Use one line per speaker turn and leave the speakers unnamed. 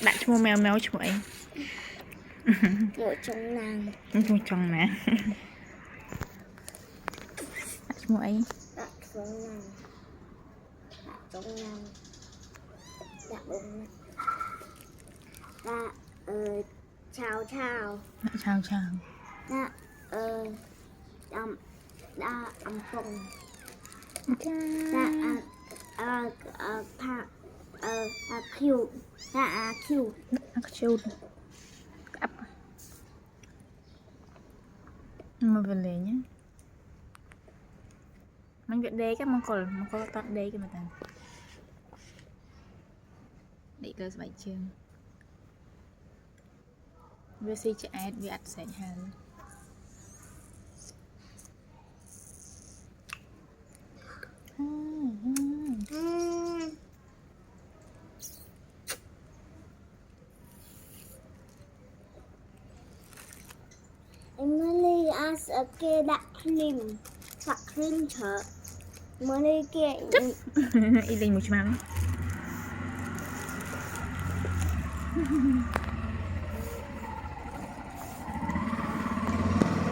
Đặt cho mèo mèo cho ấy.
Ngồi trong nàng.
Ngồi trong nè. Đặt cho ấy.
Đặt trong nàng. Đặt trong nàng. Đặt đúng. Đặt chào chào.
Chào chào.
Đặt đâm phòng. Cute.
Cute. Cặp. Mà về lề nhé. Mình việc đế các mong có tắt đế cái mà ta. Để cơ bài chương. Vì si chạy át vì ạch sẽ hơn.
Emily as a kid that cream. That cream chợ. Emily kia.
Ý linh một chút